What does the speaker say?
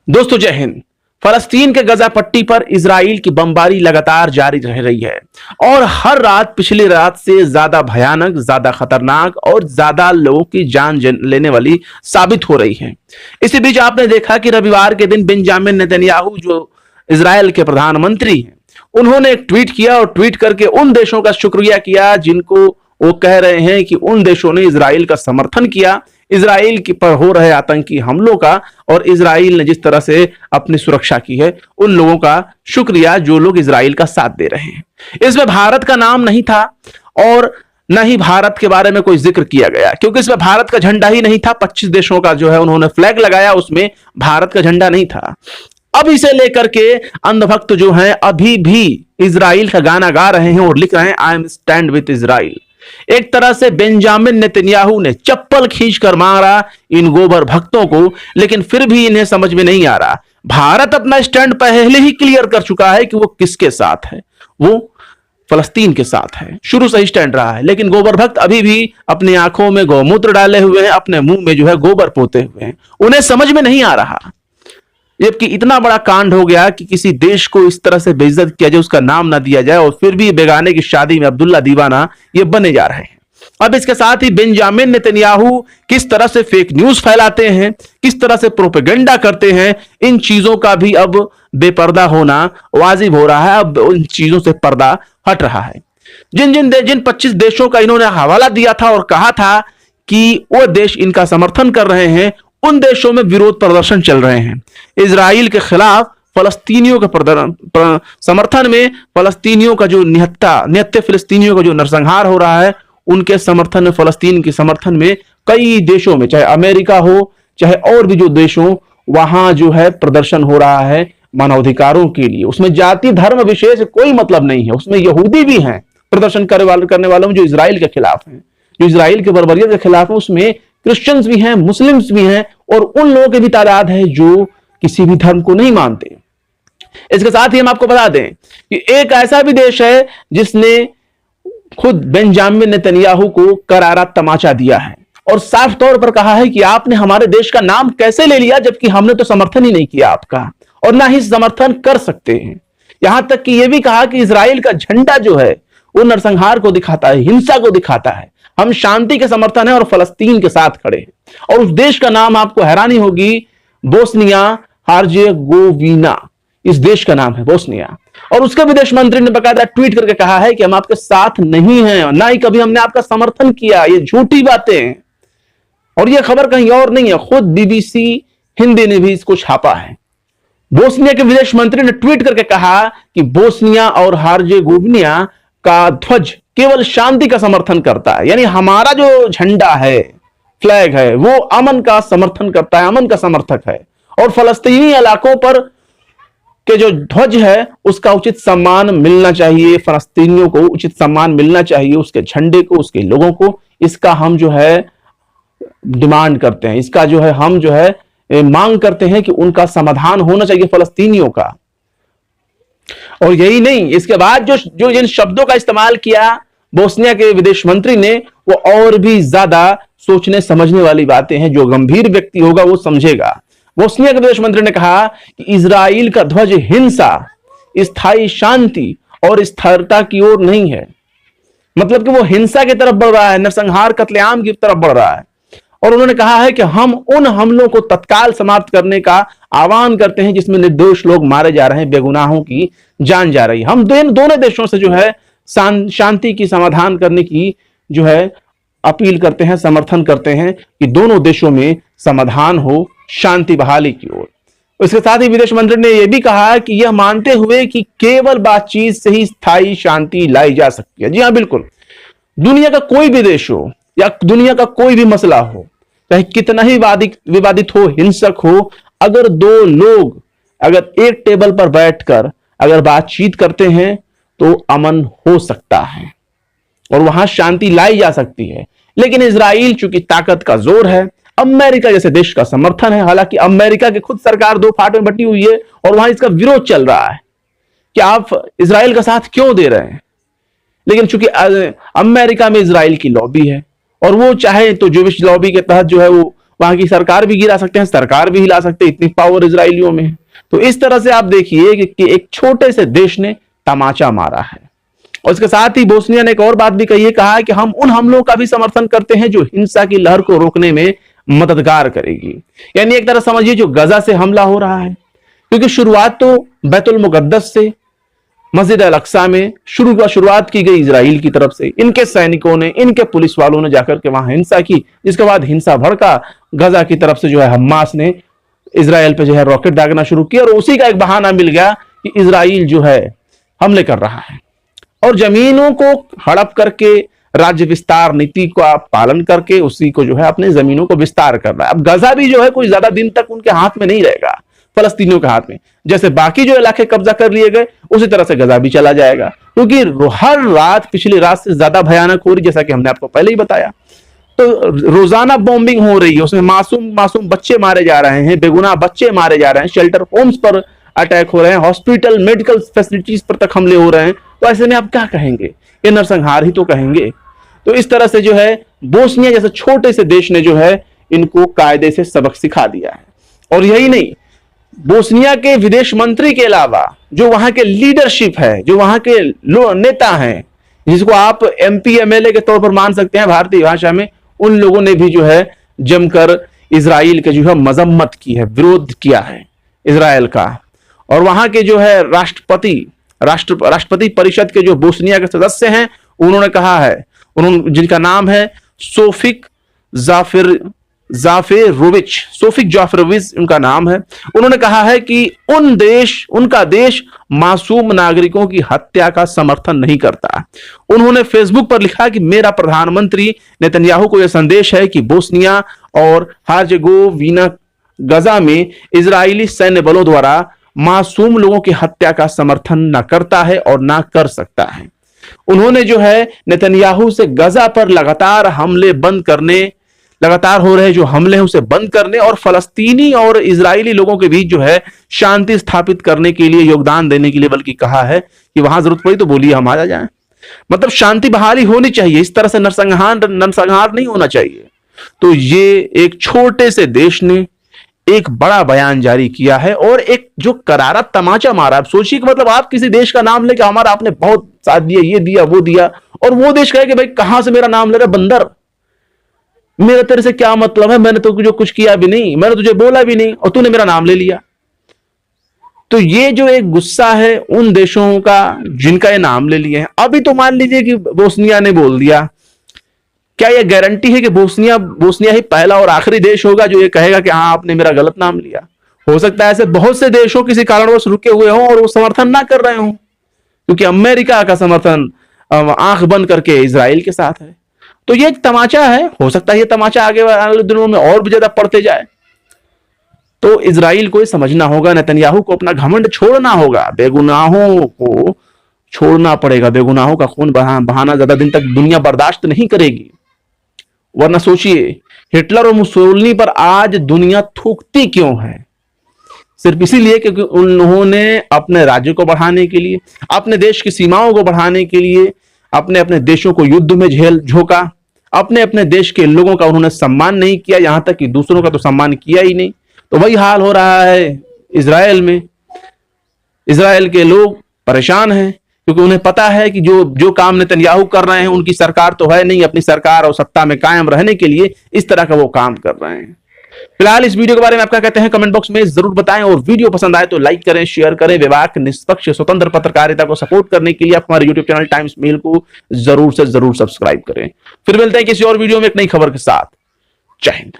दोस्तों जय हिंद। फलस्तीन के गजा पट्टी पर इजराइल की बमबारी लगातार जारी रह रही है और हर रात पिछली रात से ज्यादा भयानक, ज्यादा खतरनाक और ज्यादा लोगों की जान लेने वाली साबित हो रही है। इसी बीच आपने देखा कि रविवार के दिन बेंजामिन नेतन्याहू जो इजराइल के प्रधानमंत्री हैं, उन्होंने एक ट्वीट किया और ट्वीट करके उन देशों का शुक्रिया किया जिनको वो कह रहे हैं कि उन देशों ने इजराइल का समर्थन किया, इजराइल की पर हो रहे आतंकी हमलों का, और इजराइल ने जिस तरह से अपनी सुरक्षा की है उन लोगों का शुक्रिया जो लोग इजराइल का साथ दे रहे हैं। इसमें भारत का नाम नहीं था और न ही भारत के बारे में कोई जिक्र किया गया, क्योंकि इसमें भारत का झंडा ही नहीं था। 25 देशों का जो है उन्होंने फ्लैग लगाया, उसमें भारत का झंडा नहीं था। अब इसे लेकर के अंधभक्त जो हैं अभी भी इजराइल का गाना गा रहे हैं और लिख रहे हैं I am stand with Israel. एक तरह से बेंजामिन नेतन्याहू ने चप्पल खींचकर मारा इन गोबर भक्तों को, लेकिन फिर भी इन्हें समझ में नहीं आ रहा। भारत अपना स्टैंड पहले ही क्लियर कर चुका है कि वो किसके साथ है, वो फलस्तीन के साथ है, शुरू से ही स्टैंड रहा है। लेकिन गोबर भक्त अभी भी अपनी आंखों में गौमूत्र डाले हुए हैं, अपने मुंह में जो है गोबर पोते हुए हैं, उन्हें समझ में नहीं आ रहा। जबकि इतना बड़ा कांड हो गया कि किसी देश को इस तरह से बेइज्जत किया जाए, उसका नाम ना दिया जाए, और फिर भी बेगाने की शादी में अब्दुल्ला दीवाना ये बने जा रहे हैं। अब इसके साथ ही बेंजामिन नेतन्याहू किस तरह से फेक न्यूज फैलाते हैं, किस तरह से प्रोपेगेंडा करते हैं, इन चीजों का भी अब बेपर्दा होना वाजिब हो रहा है। अब इन चीजों से पर्दा हट रहा है। जिन 25 देशों का इन्होंने हवाला दिया था और कहा था कि वो देश इनका समर्थन कर रहे हैं, उन देशों में विरोध प्रदर्शन चल रहे हैं इजराइल के खिलाफ। फलस्तीनियों के समर्थन में, फलस्तीनियों का जो निहत्थे फिलिस्तीनियों का जो नरसंहार हो रहा है उनके समर्थन में, फलस्तीन के समर्थन में कई देशों में, चाहे अमेरिका हो चाहे और भी जो देश हो, वहां जो है प्रदर्शन हो रहा है मानवाधिकारों के लिए। उसमें जाति धर्म विशेष कोई मतलब नहीं है, उसमें यहूदी भी हैं प्रदर्शन करने वालों में जो इजराइल के खिलाफ हैं, जो इजराइल के बर्बरियत के खिलाफ है। उसमें क्रिश्चियंस भी हैं, मुस्लिम्स भी हैं, और उन लोगों की भी तादाद है जो किसी भी धर्म को नहीं मानते। इसके साथ ही हम आपको बता दें कि एक ऐसा भी देश है जिसने खुद बेंजामिन नेतन्याहू को करारा तमाचा दिया है और साफ तौर पर कहा है कि आपने हमारे देश का नाम कैसे ले लिया, जबकि हमने तो समर्थन ही नहीं किया आपका और ना ही समर्थन कर सकते हैं। यहां तक कि यह भी कहा कि इजराइल का झंडा जो है वो नरसंहार को दिखाता है, हिंसा को दिखाता है। हम शांति के समर्थन है और फलस्तीन के साथ खड़े हैं। और उस देश का नाम आपको हैरानी होगी, बोस्निया हर्जेगोविना, इस देश का नाम है बोस्निया। और उसके विदेश मंत्री ने बकायदा ट्वीट करके कहा है कि हम आपके साथ नहीं हैं, ना ही कभी हमने आपका समर्थन किया, ये झूठी बातें हैं। और ये खबर कहीं और नहीं है, खुद बीबीसी हिंदी ने भी इसको छापा है। बोस्निया के विदेश मंत्री ने ट्वीट करके कहा कि बोस्निया और हर्जेगोविना का ध्वज केवल शांति का समर्थन करता है, यानी हमारा जो झंडा है, फ्लैग है, वो अमन का समर्थन करता है, अमन का समर्थक है। और फलस्तीनी इलाकों पर के जो ध्वज है उसका उचित सम्मान मिलना चाहिए, फलस्तीनियों को उचित सम्मान मिलना चाहिए, उसके झंडे को, उसके लोगों को। इसका हम जो है डिमांड करते हैं, इसका जो है हम जो है मांग करते हैं कि उनका समाधान होना चाहिए फलस्तीनियों का। और यही नहीं, इसके बाद जो जिन शब्दों का इस्तेमाल किया बोस्निया के विदेश मंत्री ने, वो और भी ज्यादा सोचने समझने वाली बातें हैं। जो गंभीर व्यक्ति होगा वो समझेगा। बोस्निया के विदेश मंत्री ने कहा कि इजराइल का ध्वज हिंसा, स्थायी शांति और स्थिरता की ओर नहीं है, मतलब कि वो हिंसा की तरफ बढ़ रहा है, नरसंहार कत्लेआम की तरफ बढ़ रहा है। और उन्होंने कहा है कि हम उन हमलों को तत्काल समाप्त करने का आह्वान करते हैं जिसमें निर्दोष लोग मारे जा रहे हैं, बेगुनाहों की जान जा रही है। हम दोनों देशों से जो है शांति की समाधान करने की जो है अपील करते हैं, समर्थन करते हैं कि दोनों देशों में समाधान हो, शांति बहाली की ओर। इसके साथ ही विदेश मंत्री ने यह भी कहा कि यह मानते हुए कि केवल बातचीत से ही स्थायी शांति लाई जा सकती है। जी हाँ, बिल्कुल, दुनिया का कोई भी देश हो या दुनिया का कोई भी मसला हो, चाहे कितना ही विवादित हो, हिंसक हो, अगर दो लोग अगर एक टेबल पर बैठकर अगर बातचीत करते हैं तो अमन हो सकता है और वहां शांति लाई जा सकती है। लेकिन इजराइल चूंकि ताकत का जोर है, अमेरिका जैसे देश का समर्थन है, हालांकि अमेरिका की खुद सरकार दो फाट में बटी हुई है और वहां इसका विरोध चल रहा है कि आप इजराइल का साथ क्यों दे रहे हैं। लेकिन चूंकि अमेरिका में इजराइल की लॉबी है और वो चाहे तो ज्यूइश लॉबी के तहत जो है वो वहां की सरकार भी गिरा सकते हैं, सरकार भी हिला सकते हैं, इतनी पावर इजरायलियों में है। तो इस तरह से आप देखिए कि एक छोटे से देश ने तमाचा मारा है। और इसके साथ ही बोस्निया ने एक और बात भी कही है, कहा है कि हम उन हमलों का भी समर्थन करते हैं जो हिंसा की लहर को रोकने में मददगार करेगी। यानी एक तरह समझिए जो गजा से हमला हो रहा है, क्योंकि शुरुआत तो बैतुल मुकद्दस से, मस्जिद अल अक्सा में शुरुआत की गई इजराइल की तरफ से, इनके सैनिकों ने, इनके पुलिस वालों ने जाकर के वहां हिंसा की, जिसके बाद हिंसा भड़का, गजा की तरफ से जो है हमास ने इजराइल पे जो है रॉकेट दागना शुरू किया, और उसी का एक बहाना मिल गया कि इजराइल जो है हमले कर रहा है और जमीनों को हड़प करके राज्य विस्तार नीति का पालन करके उसी को जो है अपने जमीनों को विस्तार कर रहा है। अब गजा भी जो है कोई ज्यादा दिन तक उनके हाथ में नहीं रहेगा, फलस्तीनियों के हाथ में। जैसे बाकी जो इलाके कब्जा कर लिए गए उसी तरह से गजा भी चला जाएगा, क्योंकि हर रात पिछली रात से ज्यादा भयानक हो रही, जैसा कि हमने आपको पहले ही बताया। तो रोजाना बॉम्बिंग हो रही है, उसमें मासूम बच्चे मारे जा रहे हैं, बेगुनाह बच्चे मारे जा रहे हैं, शेल्टर होम्स पर अटैक हो रहे हैं, हॉस्पिटल मेडिकल फैसिलिटीज पर तक हमले हो रहे हैं। तो ऐसे में आप क्या कहेंगे? ये नरसंहार ही तो कहेंगे। तो इस तरह से जो है बोस्निया जैसे छोटे से देश ने जो है इनको कायदे से सबक सिखा दिया है। और यही नहीं, बोस्निया के विदेश मंत्री के अलावा जो वहां के लीडरशिप है, जो वहां के नेता हैं, जिसको आप MP MLA के तौर पर मान सकते हैं भारतीय भाषा में, उन लोगों ने भी जो है जमकर इजराइल के जो है मजम्मत की है, विरोध किया है इजराइल का। और वहां के जो है राष्ट्रपति परिषद के जो बोस्निया के सदस्य हैं, उन्होंने कहा है, जिनका नाम है सोफिक जाफरोविच उनका नाम है, उन्होंने कहा है कि उनका देश मासूम नागरिकों की हत्या का समर्थन नहीं करता। उन्होंने फेसबुक पर लिखा कि मेरा प्रधानमंत्री नेतन्याहू को यह संदेश है कि बोस्निया और हर्जेगोविना गजा में इजरायली सैन्य बलों द्वारा मासूम लोगों की हत्या का समर्थन न करता है और ना कर सकता है। उन्होंने जो है नेतन्याहू से गजा पर लगातार हो रहे जो हमले हैं उसे बंद करने और फलस्तीनी और इजरायली लोगों के बीच जो है शांति स्थापित करने के लिए योगदान देने के लिए बल्कि कहा है कि वहां जरूरत पड़ी तो बोलिए हम आ जाएं। मतलब शांति बहाली होनी चाहिए, इस तरह से नरसंहार नहीं होना चाहिए। तो ये एक छोटे से देश ने एक बड़ा बयान जारी किया है और एक जो करारा तमाचा मारा। आप सोचिए कि मतलब आप किसी देश का नाम लेके हमारा आपने बहुत साथ दिया, ये दिया वो दिया, और वो देश कहे कि भाई कहां से मेरा नाम ले रहा बंदर, मेरा तेरे से क्या मतलब है, मैंने तो जो कुछ किया भी नहीं, मैंने तुझे बोला भी नहीं और तूने मेरा नाम ले लिया। तो ये जो एक गुस्सा है उन देशों का जिनका ये नाम ले लिए हैं। अभी तो मान लीजिए कि बोस्निया ने बोल दिया, क्या यह गारंटी है कि बोस्निया ही पहला और आखिरी देश होगा जो ये कहेगा कि हाँ आपने मेरा गलत नाम लिया? हो सकता है ऐसे बहुत से देशों किसी कारणवश रुके हुए हों और वो समर्थन ना कर रहे हों, क्योंकि अमेरिका का समर्थन आंख बंद करके इजराइल के साथ है। तो ये एक तमाचा है, हो सकता है ये तमाचा आगे वाले दिनों में और भी ज्यादा बढ़ते जाए। तो इजराइल को समझना होगा, नेतन्याहू को अपना घमंड छोड़ना होगा, बेगुनाहों को छोड़ना पड़ेगा। बेगुनाहों का खून बहाना ज्यादा दिन तक दुनिया बर्दाश्त नहीं करेगी। वरना सोचिए हिटलर और मुसोलिनी पर आज दुनिया थूकती क्यों है? सिर्फ इसीलिए क्योंकि उन्होंने अपने राज्य को बढ़ाने के लिए, अपने देश की सीमाओं को बढ़ाने के लिए अपने देशों को युद्ध में झोंका, अपने देश के लोगों का उन्होंने सम्मान नहीं किया, यहां तक कि दूसरों का तो सम्मान किया ही नहीं। तो वही हाल हो रहा है इजराइल में। इजराइल के लोग परेशान हैं क्योंकि उन्हें पता है कि जो काम नेतन्याहू कर रहे हैं, उनकी सरकार तो है नहीं, अपनी सरकार और सत्ता में कायम रहने के लिए इस तरह का वो काम कर रहे हैं। फिलहाल इस वीडियो के बारे में आप क्या कहते हैं कमेंट बॉक्स में जरूर बताएं, और वीडियो पसंद आए तो लाइक करें, शेयर करें। विवेक, निष्पक्ष, स्वतंत्र पत्रकारिता को सपोर्ट करने के लिए आप हमारे यूट्यूब चैनल टाइम्स मेल को जरूर से जरूर सब्सक्राइब करें। फिर मिलते हैं किसी और वीडियो में एक नई खबर के साथ। जय हिंद।